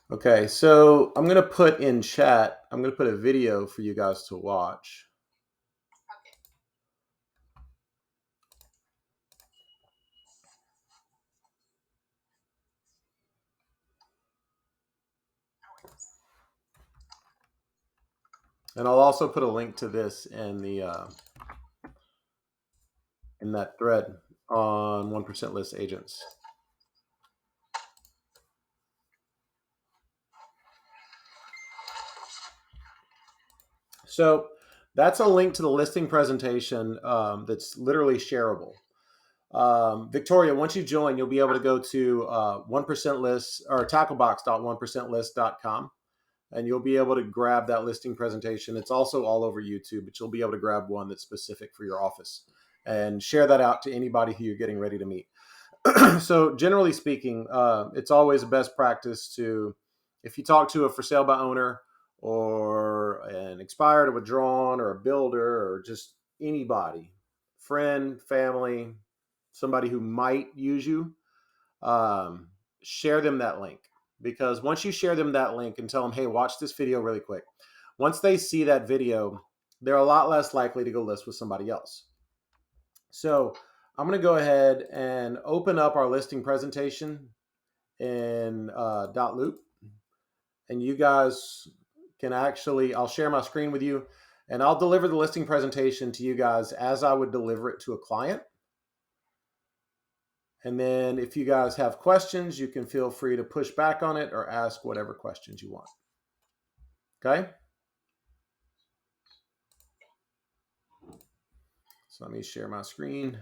Okay, so I'm going to put in chat, I'm going to put a video for you guys to watch. And I'll also put a link to this in that thread on 1% list agents. So that's a link to the listing presentation that's literally shareable. Victoria, once you join, you'll be able to go to 1% list or tacklebox.1percentlist.com, and you'll be able to grab that listing presentation. It's also all over YouTube, but you'll be able to grab one that's specific for your office and share that out to anybody who you're getting ready to meet. So generally speaking, it's always a best practice to, if you talk to a for sale by owner or an expired or withdrawn or a builder or just anybody, friend, family, somebody who might use you, share them that link. Because once you share them that link and tell them, hey, watch this video really quick, once they see that video, they're a lot less likely to go list with somebody else. So I'm going to go ahead and open up our listing presentation in .loop. And you guys can actually, I'll share my screen with you and I'll deliver the listing presentation to you guys as I would deliver it to a client. And then if you guys have questions, you can feel free to push back on it or ask whatever questions you want. Okay? So let me share my screen.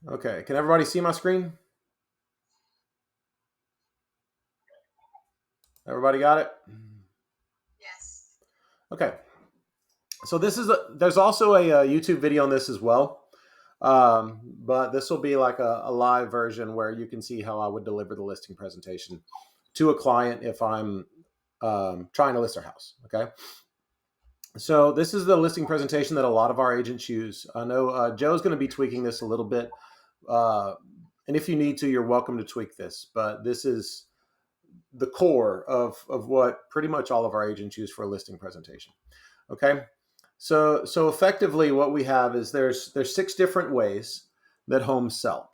Okay, can everybody see my screen? Everybody got it? Yes. Okay. So there's also a YouTube video on this as well. But this will be like a live version where you can see how I would deliver the listing presentation to a client if I'm trying to list their house. Okay. So this is the listing presentation that a lot of our agents use. I know Joe's going to be tweaking this a little bit. And if you need to, you're welcome to tweak this. But this is the core of what pretty much all of our agents use for a listing presentation. Okay. So effectively what we have is there's 6 different ways that homes sell.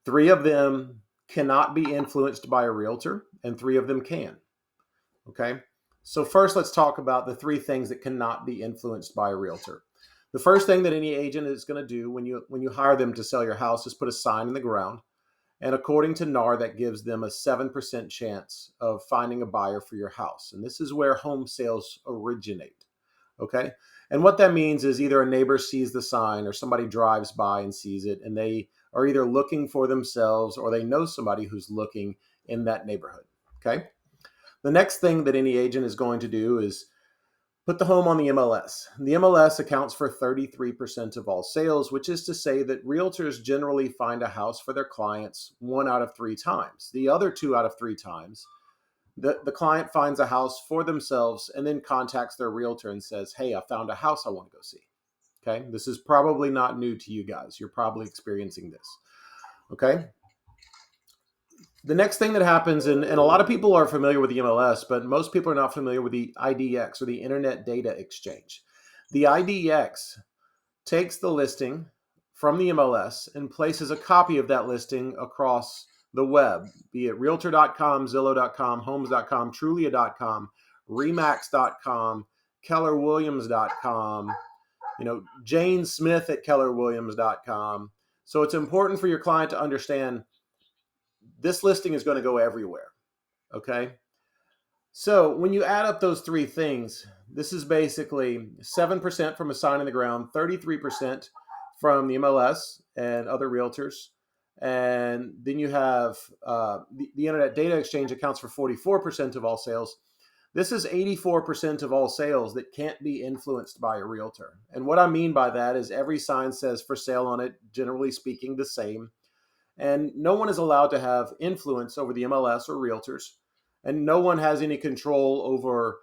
3 of them cannot be influenced by a realtor and 3 of them can. Okay. So first let's talk about the 3 things that cannot be influenced by a realtor. The first thing that any agent is going to do when you hire them to sell your house is put a sign in the ground. And according to NAR, that gives them a 7% chance of finding a buyer for your house. And this is where home sales originate. Okay. And what that means is either a neighbor sees the sign or somebody drives by and sees it, and they are either looking for themselves or they know somebody who's looking in that neighborhood. Okay. The next thing that any agent is going to do is put the home on the MLS. The MLS accounts for 33% of all sales, which is to say that realtors generally find a house for their clients 1 out of 3 times. The other 2 out of 3 times, the client finds a house for themselves and then contacts their realtor and says, hey, I found a house I want to go see. Okay. This is probably not new to you guys. You're probably experiencing this. Okay. The next thing that happens, and a lot of people are familiar with the MLS, but most people are not familiar with the IDX or the Internet Data Exchange. The IDX takes the listing from the MLS and places a copy of that listing across the web, be it realtor.com, Zillow.com, homes.com, Trulia.com, Remax.com, KellerWilliams.com, Jane Smith at KellerWilliams.com. So it's important for your client to understand this listing is going to go everywhere. Okay. So when you add up those 3 things, this is basically 7% from a sign in the ground, 33% from the MLS and other realtors. And then you have the Internet Data Exchange accounts for 44% of all sales. This is 84% of all sales that can't be influenced by a realtor. And what I mean by that is every sign says for sale on it, generally speaking, the same. And no one is allowed to have influence over the MLS or realtors. And no one has any control over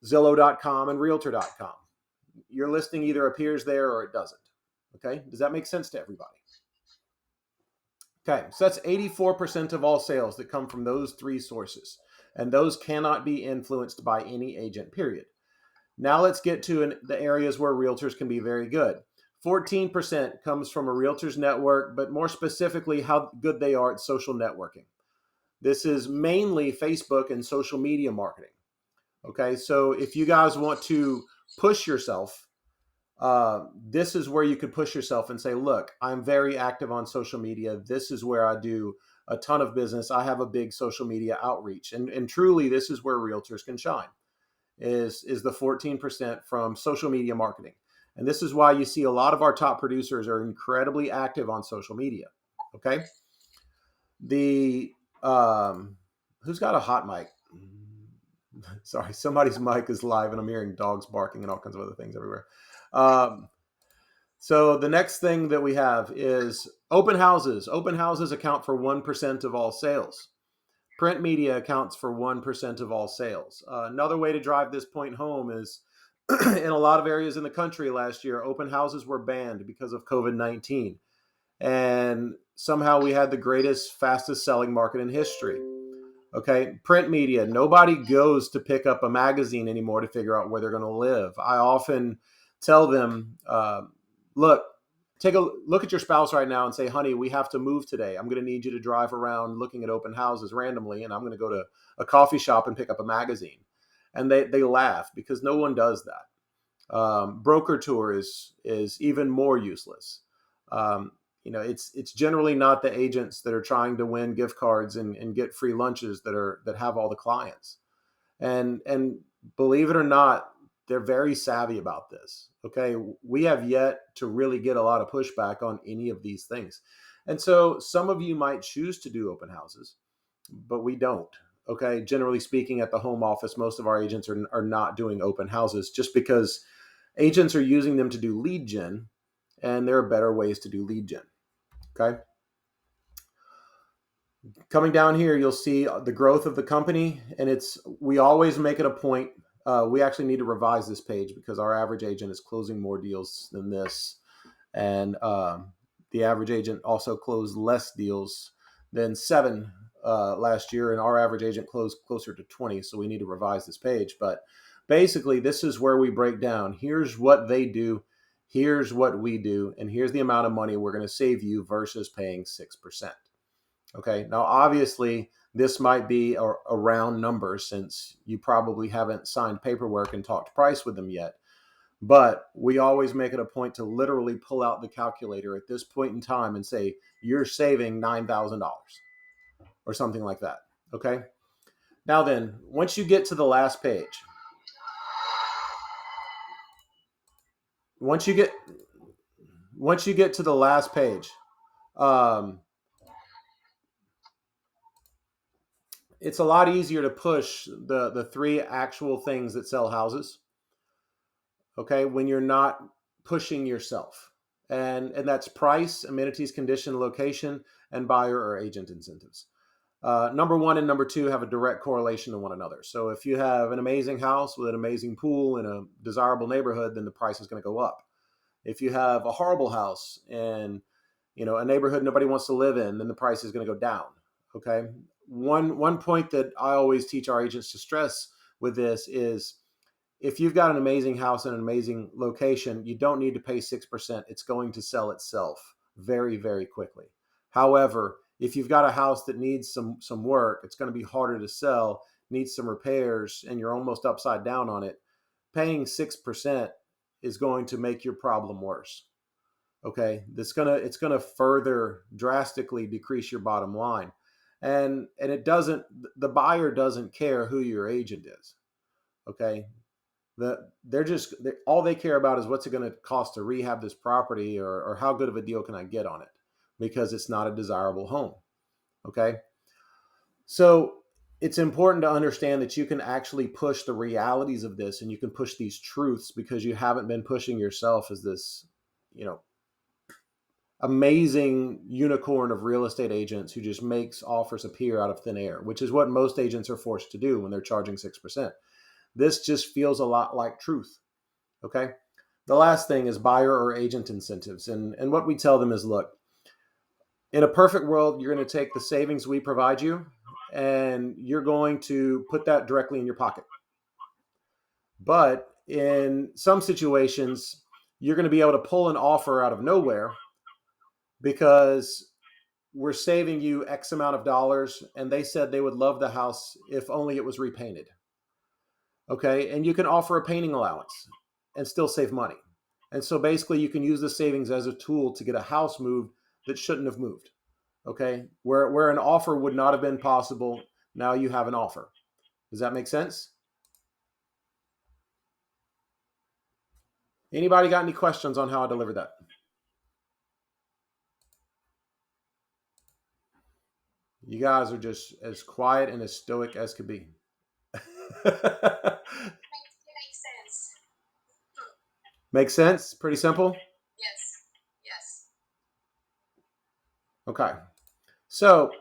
Zillow.com and Realtor.com. Your listing either appears there or it doesn't. Okay. Does that make sense to everybody? Okay, so that's 84% of all sales that come from those three sources. And those cannot be influenced by any agent, period. Now let's get to the areas where realtors can be very good. 14% comes from a realtor's network, but more specifically, how good they are at social networking. This is mainly Facebook and social media marketing. Okay, so if you guys want to push yourself, this is where you could push yourself and say, look, I'm very active on social media. This is where I do a ton of business. I have a big social media outreach. And truly, this is where realtors can shine, is the 14% from social media marketing. And this is why you see a lot of our top producers are incredibly active on social media. Okay. The who's got a hot mic? Sorry, somebody's mic is live and I'm hearing dogs barking and all kinds of other things everywhere. Um, so the next thing that we have is open houses. Open houses account for 1% of all sales. Print media accounts for 1% of all sales. Another way to drive this point home is in a lot of areas in the country last year, open houses were banned because of COVID-19. And somehow we had the greatest, fastest selling market in history. Okay, print media. Nobody goes to pick up a magazine anymore to figure out where they're going to live. I often tell them, look, take a look at your spouse right now and say, honey, we have to move today. I'm going to need you to drive around looking at open houses randomly, and I'm going to go to a coffee shop and pick up a magazine. And they laugh because no one does that. Broker tour is even more useless. Um, it's generally not the agents that are trying to win gift cards and get free lunches that have all the clients. And believe it or not, they're very savvy about this. Okay, we have yet to really get a lot of pushback on any of these things. And so some of you might choose to do open houses, but we don't. Okay, generally speaking, at the home office, most of our agents are not doing open houses just because agents are using them to do lead gen, and there are better ways to do lead gen. Okay. Coming down here, you'll see the growth of the company, and we always make it a point. We actually need to revise this page because our average agent is closing more deals than this, and the average agent also closed less deals than 7 last year, and our average agent closed closer to 20. So we need to revise this page. But basically, this is where we break down. Here's what they do. Here's what we do, and here's the amount of money we're going to save you versus paying 6%. Okay. Now, obviously, this might be a round number since you probably haven't signed paperwork and talked price with them yet. But we always make it a point to literally pull out the calculator at this point in time and say, you're saving $9,000 or something like that. Okay. Now then, once you get to the last page, once you get to the last page, it's a lot easier to push the three actual things that sell houses. Okay, when you're not pushing yourself, and that's price, amenities, condition, location, and buyer or agent incentives. Number one and number two have a direct correlation to one another. So if you have an amazing house with an amazing pool in a desirable neighborhood, then the price is going to go up. If you have a horrible house in a neighborhood nobody wants to live in, then the price is going to go down. Okay. One point that I always teach our agents to stress with this is if you've got an amazing house in an amazing location, you don't need to pay 6%. It's going to sell itself very, very quickly. However, if you've got a house that needs some work, it's going to be harder to sell, needs some repairs, and you're almost upside down on it. Paying 6% is going to make your problem worse. Okay, it's gonna further drastically decrease your bottom line, and the buyer doesn't care who your agent is. Okay, all they care about is what's it going to cost to rehab this property, or how good of a deal can I get on it, because it's not a desirable home. Okay, so it's important to understand that you can actually push the realities of this, and you can push these truths because you haven't been pushing yourself as this, amazing unicorn of real estate agents who just makes offers appear out of thin air, which is what most agents are forced to do when they're charging 6%. This just feels a lot like truth. Okay. The last thing is buyer or agent incentives. And what we tell them is, look, In a perfect world, you're going to take the savings we provide you and you're going to put that directly in your pocket. But in some situations, you're going to be able to pull an offer out of nowhere because we're saving you X amount of dollars, and they said they would love the house if only it was repainted. Okay. And you can offer a painting allowance and still save money. And so basically, you can use the savings as a tool to get a house moved that shouldn't have moved. Okay. Where an offer would not have been possible, now you have an offer. Does that make sense? Anybody got any questions on how I delivered that? You guys are just as quiet and as stoic as could be. Makes sense. Makes sense? Pretty simple? Yes. Yes. Okay. So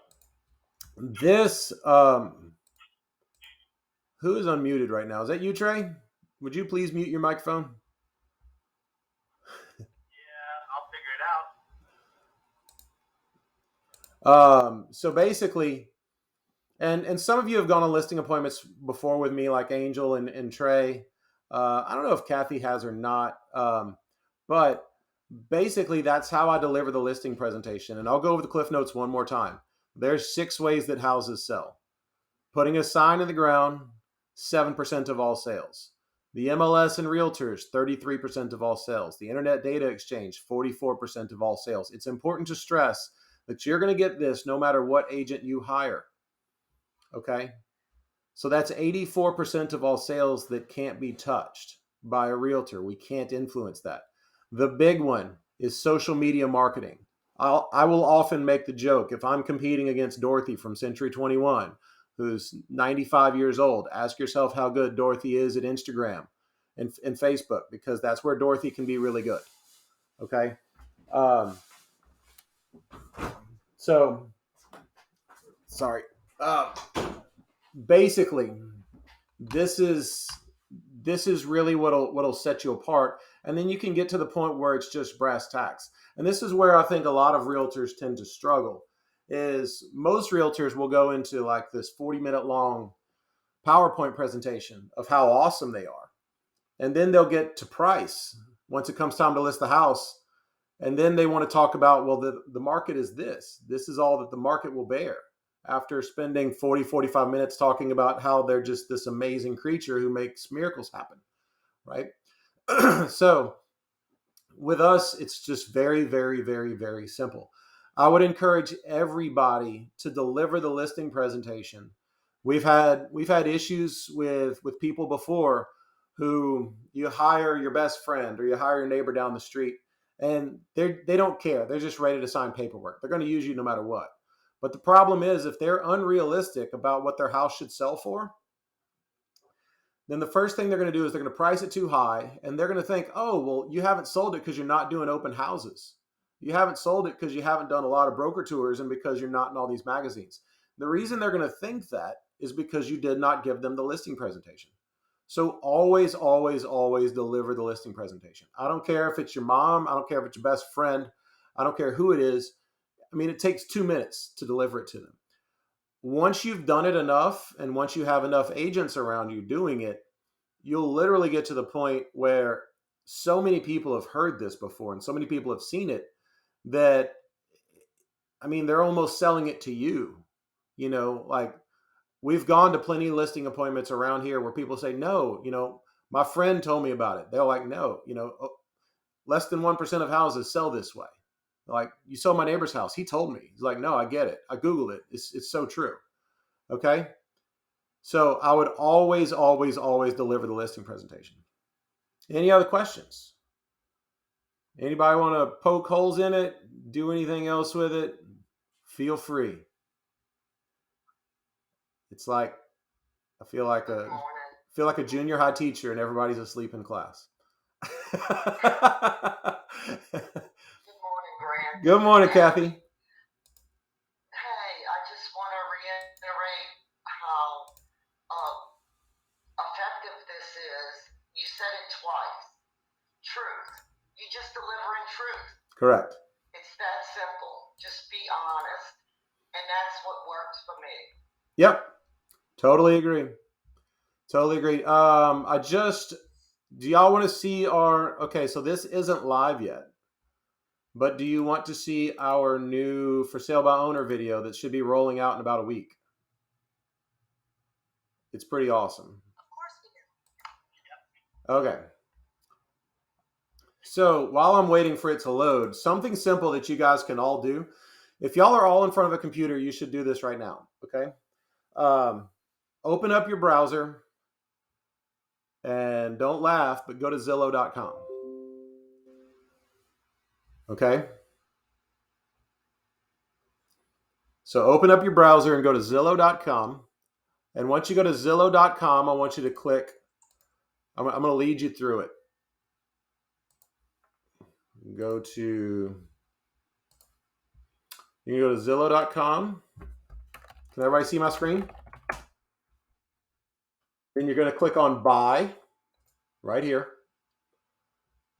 this, who is unmuted right now? Is that you, Trey? Would you please mute your microphone? So basically, and some of you have gone on listing appointments before with me, like Angel and Trey. I don't know if Kathy has or not, but basically that's how I deliver the listing presentation. And I'll go over the Cliff Notes one more time. There's 6 ways that houses sell. Putting a sign in the ground, 7% of all sales. The MLS and realtors, 33% of all sales. The internet data exchange, 44% of all sales. It's important to stress that you're going to get this no matter what agent you hire. Okay? So that's 84% of all sales that can't be touched by a realtor. We can't influence that. The big one is social media marketing. I will often make the joke, if I'm competing against Dorothy from Century 21, who's 95 years old, ask yourself how good Dorothy is at Instagram and Facebook, because that's where Dorothy can be really good. Okay. So, sorry. Basically, this is really what'll set you apart, and then you can get to the point where it's just brass tacks. And this is where I think a lot of realtors tend to struggle. Is most realtors will go into like this 40-minute long PowerPoint presentation of how awesome they are, and then they'll get to price once it comes time to list the house, and then they want to talk about, well, the market is this is all that the market will bear, after spending 40-45 minutes talking about how they're just this amazing creature who makes miracles happen, right? So with us, it's just very, very, very, very simple. I would encourage everybody to deliver the listing presentation. We've had issues with people before, who you hire your best friend or you hire your neighbor down the street, and they don't care. They're just ready to sign paperwork. They're going to use you no matter what. But the problem is, if they're unrealistic about what their house should sell for, then the first thing they're going to do is they're going to price it too high, and they're going to think, oh, well, you haven't sold it because you're not doing open houses. You haven't sold it because you haven't done a lot of broker tours and because you're not in all these magazines. The reason they're going to think that is because you did not give them the listing presentation. So always, always, always deliver the listing presentation. I don't care if it's your mom. I don't care if it's your best friend. I don't care who it is. I mean, it takes 2 minutes to deliver it to them. Once you've done it enough, and once you have enough agents around you doing it, you'll literally get to the point where so many people have heard this before and so many people have seen it that, I mean, they're almost selling it to you. Like, we've gone to plenty of listing appointments around here where people say, no, my friend told me about it. They're like, no, less than 1% of houses sell this way. Like, you saw my neighbor's house. He told me. He's like, no, I get it. I Googled it. It's so true. Okay. So I would always, always, always deliver the listing presentation. Any other questions? Anybody want to poke holes in it? Do anything else with it? Feel free. It's like, I feel like a junior high teacher and everybody's asleep in class. Good morning, Grant. Good morning, Kathy. Hey, I just want to reiterate how effective this is. You said it twice. Truth. You just delivering truth. Correct. It's that simple. Just be honest. And that's what works for me. Yep. Totally agree. Totally agree. Do y'all want to see okay, so this isn't live yet, but do you want to see our new for sale by owner video that should be rolling out in about a week? It's pretty awesome. Of course we do. Okay. So while I'm waiting for it to load, something simple that you guys can all do. If y'all are all in front of a computer, you should do this right now. Okay. Open up your browser and don't laugh, but go to Zillow.com. Okay. So open up your browser and go to Zillow.com. And once you go to Zillow.com, I want you to click. I'm going to lead you through it. Go to. You can go to Zillow.com. Can everybody see my screen? Then you're going to click on buy right here.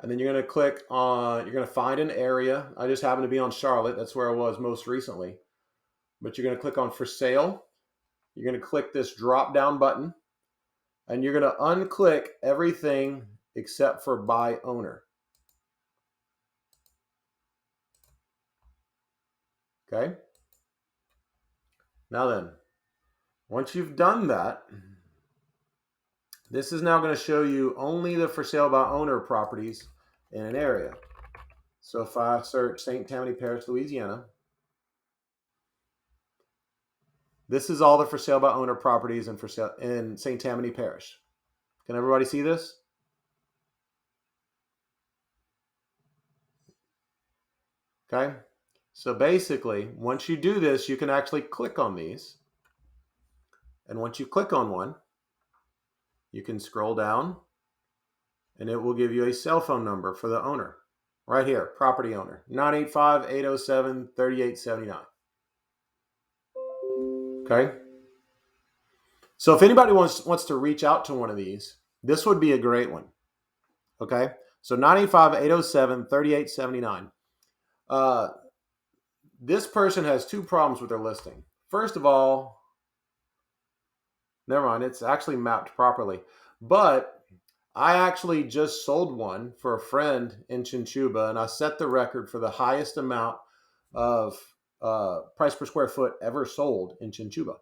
And then you're going to click on, you're going to find an area. I just happen to be on Charlotte. That's where I was most recently. But you're going to click on for sale. You're going to click this drop down button. And you're going to unclick everything except for buy owner. Okay. Now then, once you've done that, this is now going to show you only the for sale by owner properties in an area. So if I search St. Tammany Parish, Louisiana, this is all the for sale by owner properties in, for sale, in St. Tammany Parish. Can everybody see this? Okay. So basically, once you do this, you can actually click on these. And once you click on one, you can scroll down and it will give you a cell phone number for the owner. Right here, property owner, 985-807-3879. Okay. So if anybody wants to reach out to one of these, this would be a great one. Okay. So 985-807-3879. This person has two problems with their listing. First of all, never mind, it's actually mapped properly. But I actually just sold one for a friend in Chinchuba, and I set the record for the highest amount of price per square foot ever sold in Chinchuba.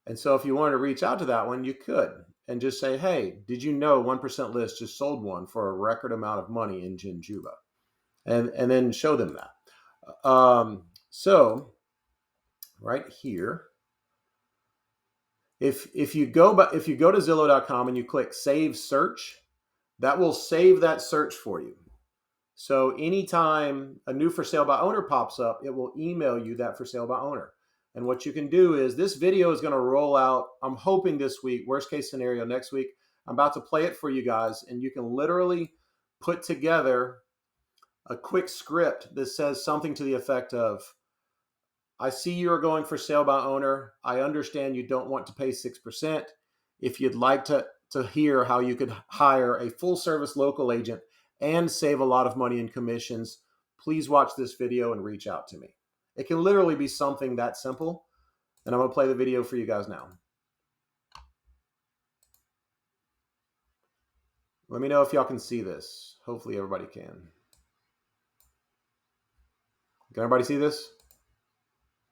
And so if you wanted to reach out to that one, you could and just say, hey, did you know 1% List just sold one for a record amount of money in Chinchuba? And then show them that. So right here, if you go to Zillow.com and you click Save Search, that will save that search for you. So anytime a new for sale by owner pops up, it will email you that for sale by owner. And what you can do is this video is going to roll out, I'm hoping this week, worst case scenario next week. I'm about to play it for you guys, and you can literally put together a quick script that says something to the effect of, I see you are going for sale by owner. I understand you don't want to pay 6%. If you'd like to hear how you could hire a full service local agent and save a lot of money in commissions, please watch this video and reach out to me. It can literally be something that simple. And I'm going to play the video for you guys now. Let me know if y'all can see this. Hopefully everybody can. Can everybody see this?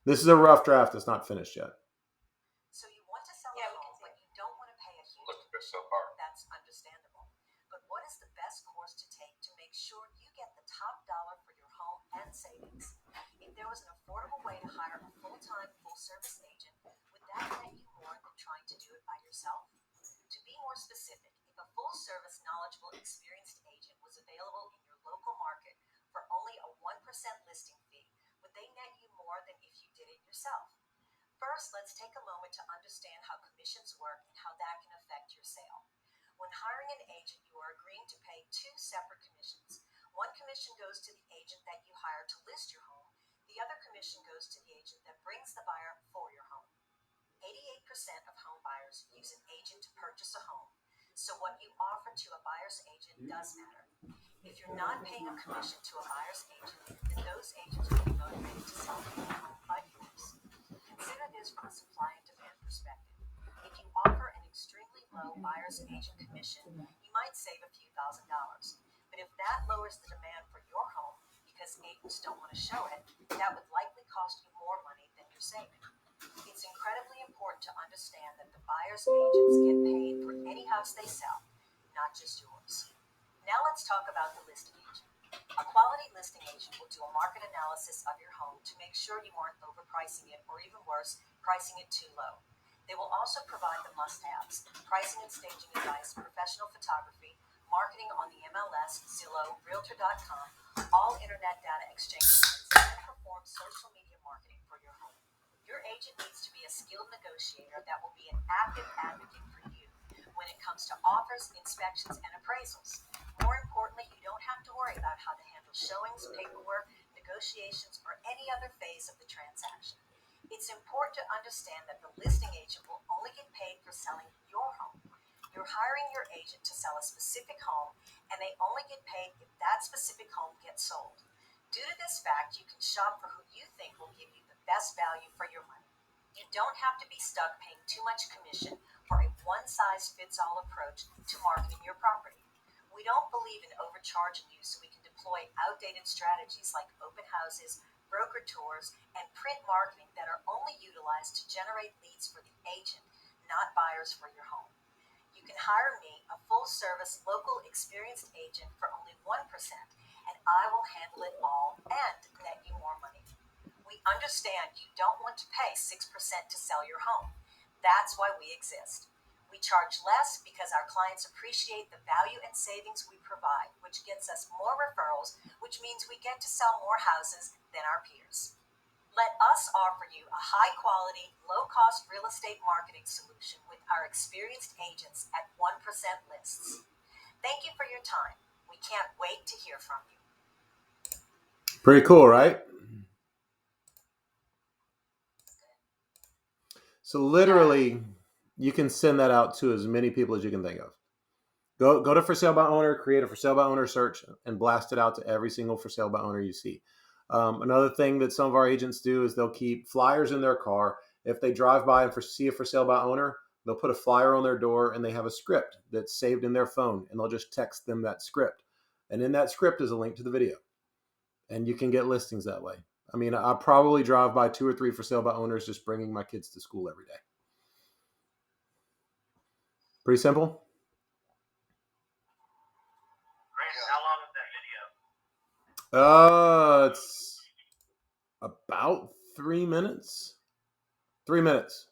This is a rough draft. It's not finished yet. So you want to sell a home, but you don't want to pay a huge commission. That's understandable. But what is the best course to take to make sure you get the top dollar for your home and savings? If there was an affordable way to hire a full-time, full-service agent, would that net you more than trying to do it by yourself? To be more specific, if a full-service, knowledgeable, experienced agent was available in your local market for only a 1% listing fee, would they net you more than if you did it yourself? First, let's take a moment to understand how commissions work and how that can affect your sale. When hiring an agent, you are agreeing to pay two separate commissions. One commission goes to the agent that you hire to list your home. The other commission goes to the agent that brings the buyer for your home. 88% of home buyers use an agent to purchase a home. So what you offer to a buyer's agent does matter. If you're not paying a commission to a buyer's agent, then those agents will be motivated to sell their home by yours. Consider this from a supply and demand perspective. If you offer an extremely low buyer's agent commission, you might save a few $1,000s. But if that lowers the demand for your home because agents don't want to show it, that would likely cost you more money than you're saving. It's incredibly important to understand that the buyer's agents get paid for any house they sell, not just yours. Now let's talk about the listing agent. A quality listing agent will do a market analysis of your home to make sure you aren't overpricing it, or even worse, pricing it too low. They will also provide the must-haves: pricing and staging advice, professional photography, marketing on the MLS, Zillow, Realtor.com, all internet data exchange sites, and perform social media marketing for your home. Your agent needs to be a skilled negotiator that will be an active advocate for you when it comes to offers, inspections, and appraisals. More importantly, you don't have to worry about how to handle showings, paperwork, negotiations, or any other phase of the transaction. It's important to understand that the listing agent will only get paid for selling your home. You're hiring your agent to sell a specific home, and they only get paid if that specific home gets sold. Due to this fact, you can shop for who you think will give you the best value for your money. You don't have to be stuck paying too much commission for a one-size-fits-all approach to marketing your property. We don't believe in overcharging you so we can deploy outdated strategies like open houses, broker tours, and print marketing that are only utilized to generate leads for the agent, not buyers for your home. You can hire me, a full-service, local, experienced agent, for only 1%, and I will handle it all and net you more money. We understand you don't want to pay 6% to sell your home. That's why we exist. We charge less because our clients appreciate the value and savings we provide, which gets us more referrals, which means we get to sell more houses than our peers. Let us offer you a high-quality, low-cost real estate marketing solution with our experienced agents at 1% lists. Thank you for your time. We can't wait to hear from you. Pretty cool, right? So literally, you can send that out to as many people as you can think of. Go to for sale by owner, create a for sale by owner search, and blast it out to every single for sale by owner you see. Another thing that some of our agents do is they'll keep flyers in their car. If they drive by and see a for sale by owner, they'll put a flyer on their door, and they have a script that's saved in their phone, and they'll just text them that script. And in that script is a link to the video. And you can get listings that way. I mean, I probably drive by 2 or 3 for sale by owners just bringing my kids to school every day. Pretty simple. How long is that video? It's about 3 minutes. 3 minutes.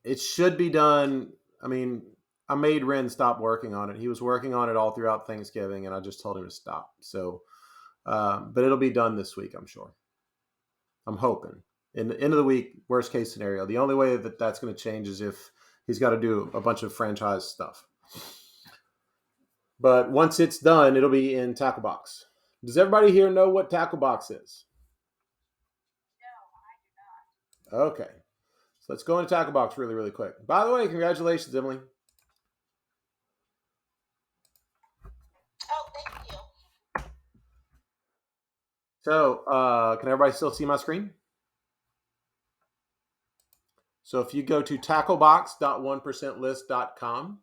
It should be done. I mean, I made Ren stop working on it. He was working on it all throughout Thanksgiving, and I just told him to stop. So, but it'll be done this week, I'm sure. I'm hoping. In the end of the week, worst case scenario. The only way that that's going to change is if he's got to do a bunch of franchise stuff. But once it's done, it'll be in Tacklebox. Does everybody here know what Tacklebox is? No, I do not. Okay. So let's go into Tacklebox really, really quick. By the way, congratulations, Emily. Oh, thank you. So can everybody still see my screen? So if you go to tacklebox.1percentlist.com,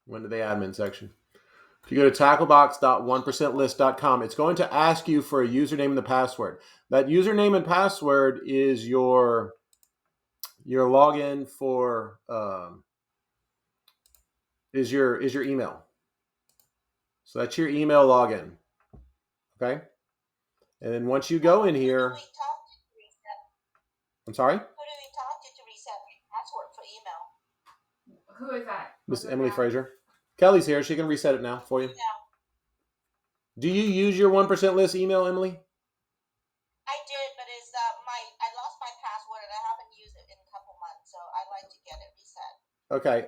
when did the admin section? If you go to tacklebox.1percentlist.com, it's going to ask you for a username and the password. That username and password is your login for is your email. So that's your email login. Okay? And then once you go in here, Who do we talk to reset? I'm sorry? Who do we talk to reset password for email? Who is that? Miss Emily Frazier. Kelly's here. She can reset it now for you. Yeah. Do you use your 1% list email, Emily? I did, but it's I lost my password and I haven't used it in a couple months, so I'd like to get it reset. Okay.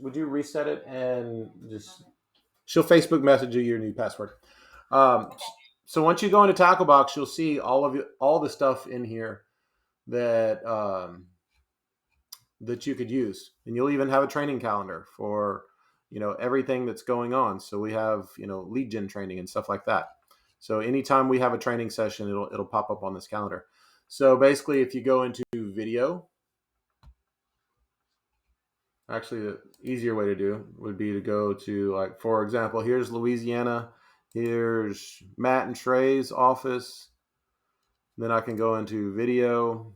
Would you reset it and just she'll Facebook message you your new password. Okay. So once you go into Tacklebox, you'll see all the stuff in here that that you could use. And you'll even have a training calendar for, everything that's going on. So we have, lead gen training and stuff like that. So anytime we have a training session, it'll pop up on this calendar. So basically, if you go into video, actually the easier way to do would be to go to, like, for example, here's Louisiana, here's Matt and Trey's office. Then I can go into video,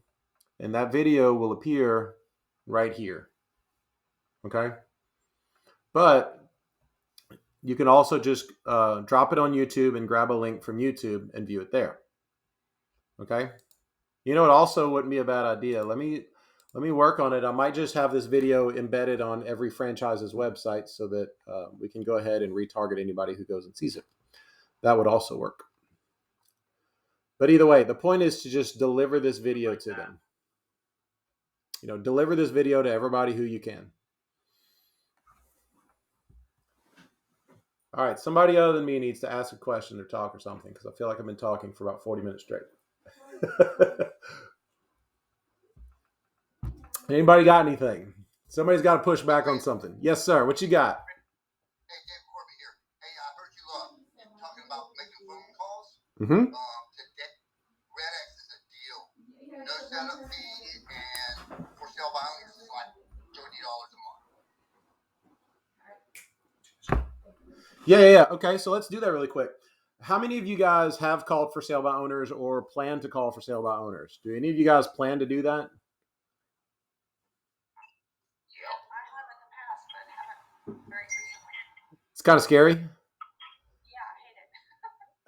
and that video will appear right here. Okay. But you can also just drop it on YouTube and grab a link from YouTube and view it there. Okay. It also wouldn't be a bad idea. Let me work on it. I might just have this video embedded on every franchise's website so that we can go ahead and retarget anybody who goes and sees it. That would also work. But either way, the point is to just deliver this video to them. Deliver this video to everybody who you can. All right, somebody other than me needs to ask a question or talk or something, because I feel like I've been talking for about 40 minutes straight. Anybody got anything? Somebody's got to push back on something. Yes, sir. What you got? Hey, Dave Corby here. Hey, I heard you talking about making phone calls. Mm-hmm. Today, RedX is a deal. No setup fee, and for sale by owners is like $30 a month. Yeah. Okay, so let's do that really quick. How many of you guys have called for sale by owners or plan to call for sale by owners? Do any of you guys plan to do that? It's kind of scary. Yeah, I hate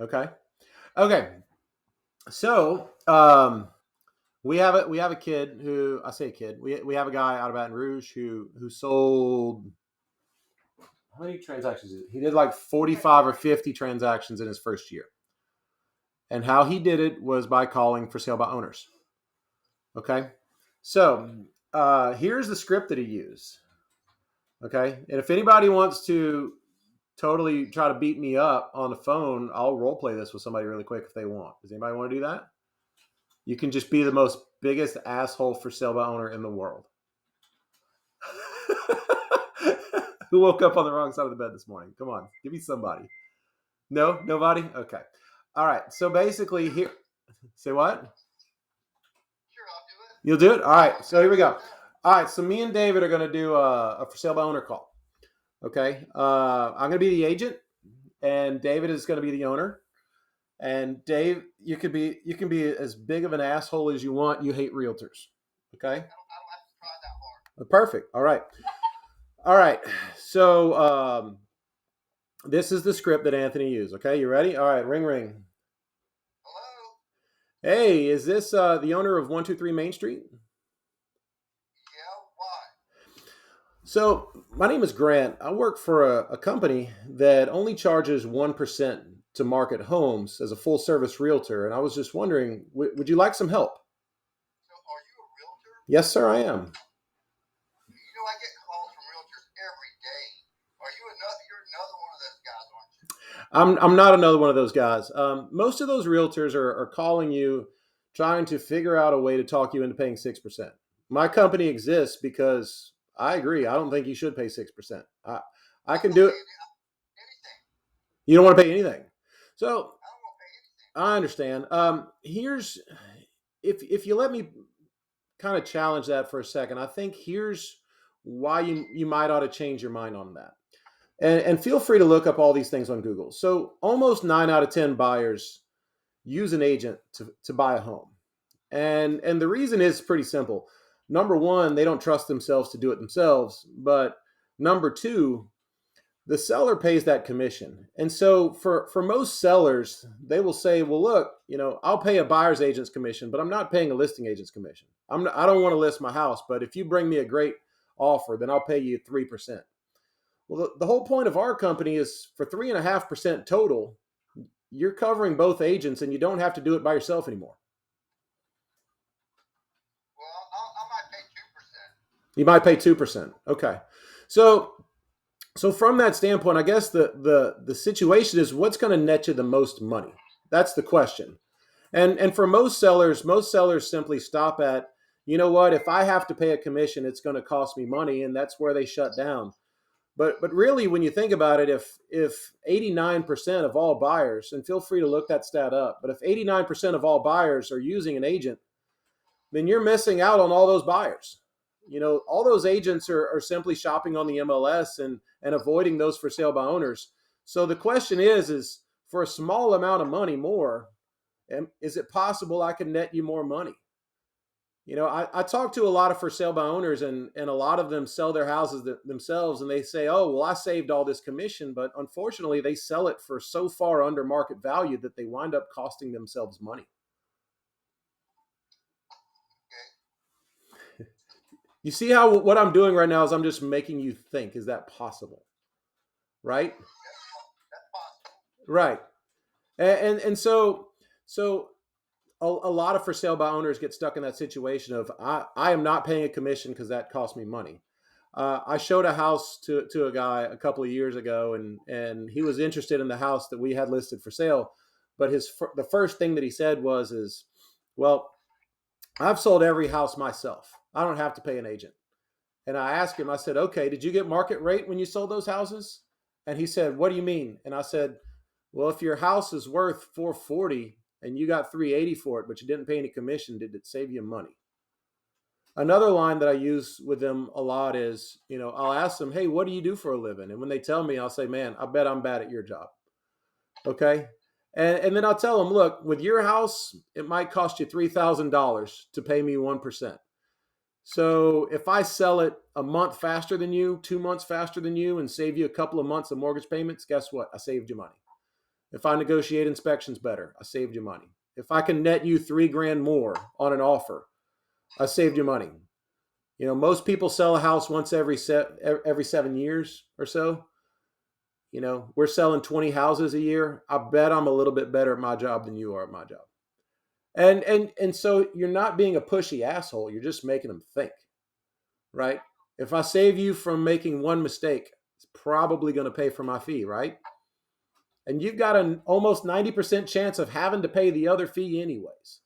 it. Okay. So we have a kid who, I say kid, we have a guy out of Baton Rouge who sold, how many transactions did he did? Like 45 or 50 transactions in his first year. And how he did it was by calling for sale by owners. Okay. So here's the script that he used. Okay. And if anybody wants to totally try to beat me up on the phone, I'll role play this with somebody really quick if they want. Does anybody want to do that? You can just be the most biggest asshole for sale by owner in the world. Who woke up on the wrong side of the bed this morning? Come on, give me somebody. No, nobody? Okay. All right. So basically here, say what? Sure, I'll do it. You'll do it? All right. So here we go. All right. So me and David are going to do a for sale by owner call. Okay. I'm going to be the agent, and David is going to be the owner. And Dave, you can be as big of an asshole as you want. You hate realtors. Okay. I don't have to try that hard. Perfect. All right. All right. So this is the script that Anthony used. Okay. You ready? All right. Ring, ring. Hello? Hey, is this the owner of 123 Main Street? Yeah, why? So my name is Grant. I work for a company that only charges 1% to market homes as a full service realtor. And I was just wondering, would you like some help? So are you a realtor? Yes, sir, I am. I get calls from realtors every day. You're another one of those guys, aren't you? I'm not another one of those guys. Most of those realtors are calling you trying to figure out a way to talk you into paying 6%. My company exists because I agree. I don't think you should pay 6%. I can do it. Anything. You don't want to pay anything. So I don't want to pay anything. I understand. Here's, if you let me kind of challenge that for a second, I think here's why you might ought to change your mind on that. And feel free to look up all these things on Google. So almost 9 out of 10 buyers use an agent to buy a home. And the reason is pretty simple. Number one, they don't trust themselves to do it themselves. But number two, the seller pays that commission. And so for most sellers, they will say, well, look, I'll pay a buyer's agent's commission, but I'm not paying a listing agent's commission. I don't want to list my house, but if you bring me a great offer, then I'll pay you 3%. Well, the whole point of our company is for 3.5% total, you're covering both agents and you don't have to do it by yourself anymore. Well, I might pay 2%. You might pay 2%. Okay. So from that standpoint, I guess the situation is what's going to net you the most money? That's the question. And for most sellers simply stop at, you know what, if I have to pay a commission, it's going to cost me money, and that's where they shut down. But really, when you think about it, if 89% of all buyers, and feel free to look that stat up, but if 89% of all buyers are using an agent, then you're missing out on all those buyers. All those agents are simply shopping on the MLS and avoiding those for sale by owners. So the question is for a small amount of money more, is it possible I can net you more money? I talk to a lot of for sale by owners, and a lot of them sell their houses themselves, and they say, oh, well, I saved all this commission, but unfortunately they sell it for so far under market value that they wind up costing themselves money. You see how what I'm doing right now is I'm just making you think, is that possible? Right? That's possible. Right. And so a lot of for sale by owners get stuck in that situation of I am not paying a commission because that costs me money. I showed a house to a guy a couple of years ago, and he was interested in the house that we had listed for sale. But the first thing that he said was, well, I've sold every house myself. I don't have to pay an agent. And I asked him, I said, okay, did you get market rate when you sold those houses? And he said, what do you mean? And I said, well, if your house is worth $440 and you got $380 for it, but you didn't pay any commission, did it save you money? Another line that I use with them a lot is, I'll ask them, hey, what do you do for a living? And when they tell me, I'll say, man, I bet I'm bad at your job. Okay. And then I'll tell them, look, with your house, it might cost you $3,000 to pay me 1%. So if I sell it a month faster than you, 2 months faster than you, and save you a couple of months of mortgage payments, guess what? I saved you money. If I negotiate inspections better, I saved you money. If I can net you $3,000 more on an offer, I saved you money. Most people sell a house once every 7 years or so. We're selling 20 houses a year. I bet I'm a little bit better at my job than you are at my job. And so you're not being a pushy asshole. You're just making them think, right? If I save you from making one mistake, it's probably going to pay for my fee, right? And you've got an almost 90% chance of having to pay the other fee anyways.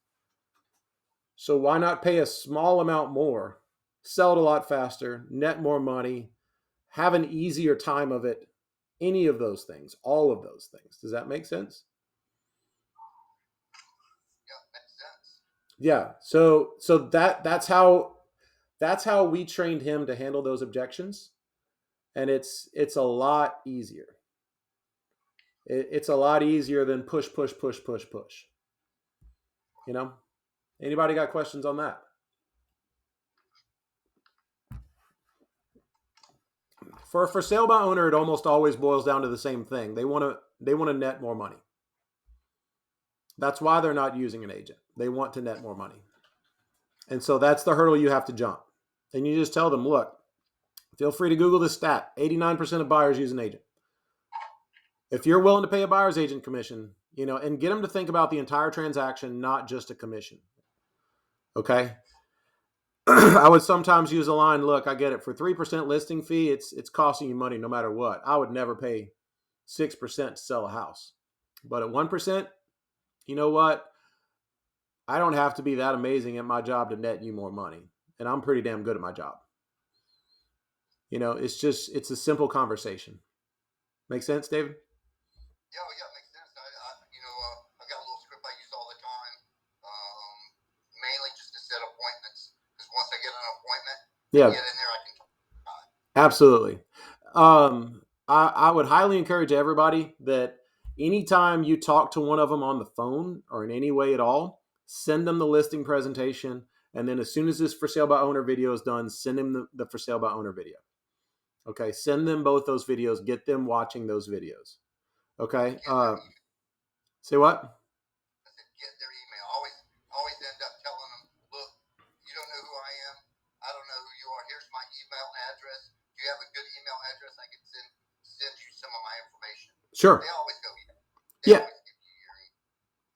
So why not pay a small amount more, sell it a lot faster, net more money, have an easier time of it, any of those things, all of those things. Does that make sense? Yeah. So that's how we trained him to handle those objections. And it's a lot easier. It's a lot easier than push. Anybody got questions on that? For a for sale by owner, it almost always boils down to the same thing. They want to net more money. That's why they're not using an agent. They want to net more money. And so that's the hurdle you have to jump. And you just tell them, look, feel free to Google this stat. 89% of buyers use an agent. If you're willing to pay a buyer's agent commission, and get them to think about the entire transaction, not just a commission. Okay. I would sometimes use a line, look, I get it. For 3% listing fee, it's costing you money no matter what. I would never pay 6% to sell a house. But at 1%, you know what? I don't have to be that amazing at my job to net you more money. And I'm pretty damn good at my job. It's a simple conversation. Make sense, David? Yeah, makes sense. I got a little script I use all the time, mainly just to set appointments. Because once I get an appointment, get in there, I can talk. Absolutely. I would highly encourage everybody that anytime you talk to one of them on the phone or in any way at all, send them the listing presentation. And then as soon as this for sale by owner video is done, send them the for sale by owner video. Okay. Send them both those videos. Get them watching those videos. Okay. Say what? I said, get their email. Always end up telling them, look, you don't know who I am. I don't know who you are. Here's my email address. Do you have a good email address? I can send you some of my information. Sure. They always go, yeah.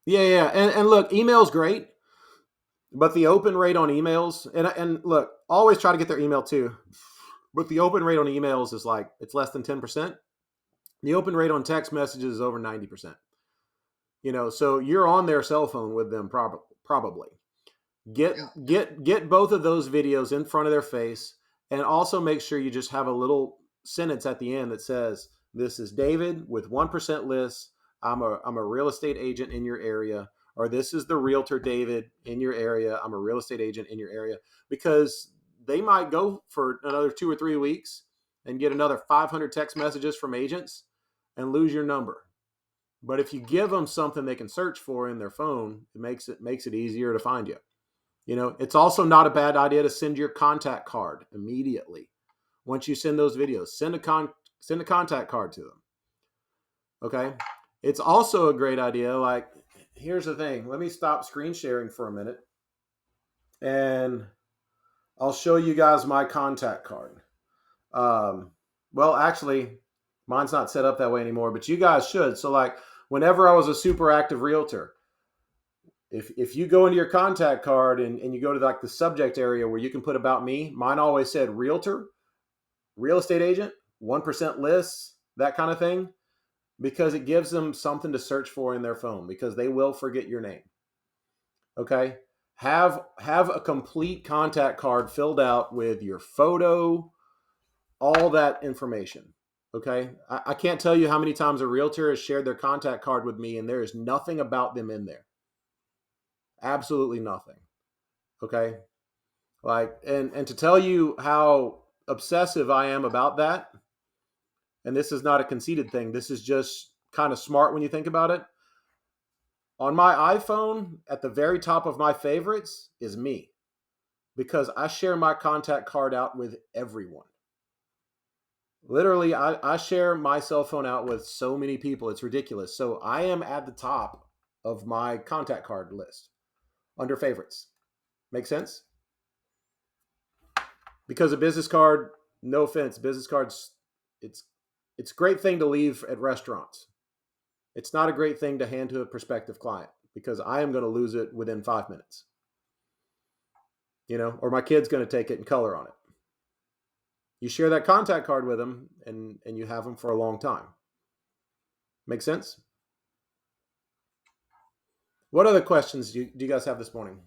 Yeah. And look, email's great, but the open rate on emails, and look, always try to get their email too. But the open rate on emails is it's less than 10%. The open rate on text messages is over 90%. So you're on their cell phone with them probably. Get both of those videos in front of their face, and also make sure you just have a little sentence at the end that says, "This is David with 1% lists. I'm a real estate agent in your area," or "This is the realtor David in your area. I'm a real estate agent in your area," because they might go for another 2 or 3 weeks and get another 500 text messages from agents and lose your number. But if you give them something they can search for in their phone, it makes it easier to find you. It's also not a bad idea to send your contact card immediately. Once you send those videos, send a contact card to them. Okay. It's also a great idea. Like, here's the thing. Let me stop screen sharing for a minute, and I'll show you guys my contact card. Well, actually, mine's not set up that way anymore, but you guys should. So, like, whenever I was a super active realtor, if you go into your contact card and you go to like the subject area where you can put about me, mine always said realtor, real estate agent, 1% lists, that kind of thing, because it gives them something to search for in their phone, because they will forget your name. Okay. Have a complete contact card filled out with your photo, all that information. Okay. I can't tell you how many times a realtor has shared their contact card with me and there is nothing about them in there. Absolutely nothing. Okay. Like, and to tell you how obsessive I am about that, and this is not a conceited thing, this is just kind of smart when you think about it. On my iPhone, at the very top of my favorites is me, because I share my contact card out with everyone. Literally, I share my cell phone out with so many people. It's ridiculous. So I am at the top of my contact card list under favorites. Make sense? Because a business card, no offense, business cards, it's a great thing to leave at restaurants. It's not a great thing to hand to a prospective client, because I am going to lose it within 5 minutes. Or my kid's going to take it and color on it. You share that contact card with them and you have them for a long time. Make sense? What other questions do you guys have this morning?